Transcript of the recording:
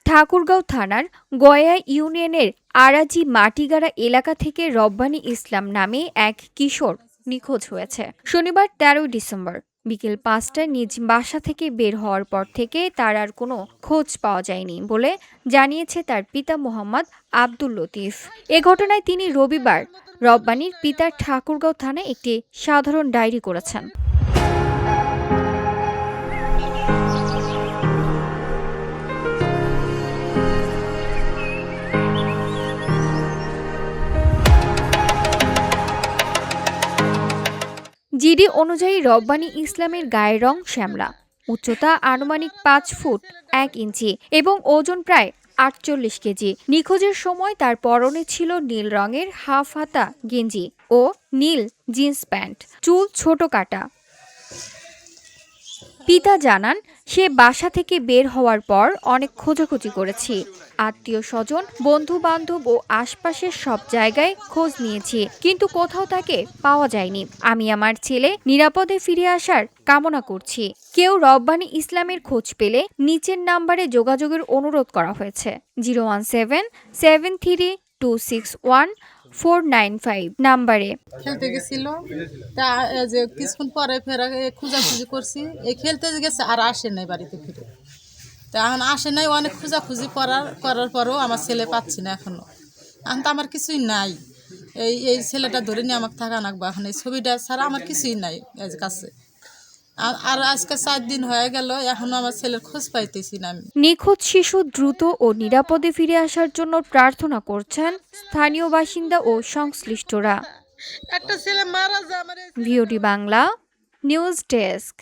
ঠাকুরগাঁও থানার গয়া ইউনিয়নের আরাজি মাটিগাড়া এলাকা থেকে রব্বানী ইসলাম নামে এক কিশোর নিখোঁজ হয়েছে। শনিবার ১৩ ডিসেম্বর বিকেল ৫টায় নিজ বাসা থেকে বের হওয়ার পর থেকে তার আর কোনো খোঁজ পাওয়া যায়নি বলে জানিয়েছে তার পিতা মোহাম্মদ আব্দুল লতিফ। এ ঘটনায় তিনি রবিবার রব্বানীর পিতার ঠাকুরগাঁও থানায় একটি সাধারণ ডায়েরি করেছেন। জিডি অনুযায়ী রব্বানী ইসলামের গায়ের রং শ্যামলা, উচ্চতা আনুমানিক ৫ ফুট ১ ইঞ্চি এবং ওজন প্রায় ৪৮ কেজি। নিখোঁজের সময় তার পরনে ছিল নীল রঙের হাফ হাতা গেঞ্জি ও নীল জিন্স প্যান্ট, চুল ছোট কাটা। পিতা জানান, সে বাসা থেকে বের হওয়ার পর অনেক খোঁজাখুঁজি করেছি। আত্মীয় স্বজন, বন্ধু বান্ধব ও আশপাশের সব জায়গায় খোঁজ নিয়েছি, কিন্তু কোথাও তাকে পাওয়া যায়নি। আমি আমার ছেলে নিরাপদে ফিরে আসার কামনা করছি। কেউ রব্বানী ইসলামের খোঁজ পেলে নিচের নাম্বারে যোগাযোগের অনুরোধ করা হয়েছে। 01773261495 নাম্বারে। খেলতে গেছিল, তা যে কিছুক্ষণ পরে ফেরা খোঁজাখুঁজি করছি, এই খেলতে গেছে আর আসে নাই বাড়িতে ফিরে। তা এখন আসে নাই, অনেক খোঁজাখুঁজি করার পরেও আমার ছেলে পাচ্ছি না এখনো। এখন তো আমার কিছুই নাই, এই ছেলেটা ধরে নিয়ে আমাকে থাকা নাকবো। এখন এই ছবিটা ছাড়া আমার কিছুই নাই কাছে। আর আজকে ৪ দিন হয়ে গেল, এখনো আমার ছেলের খোঁজ পাইতেছি না আমি। নিখোঁজ শিশু দ্রুত ও নিরাপদে ফিরে আসার জন্য প্রার্থনা করছেন স্থানীয় বাসিন্দা ও সংশ্লিষ্টরা। একটা ছেলে মারা যায়। VOD Bangla news desk.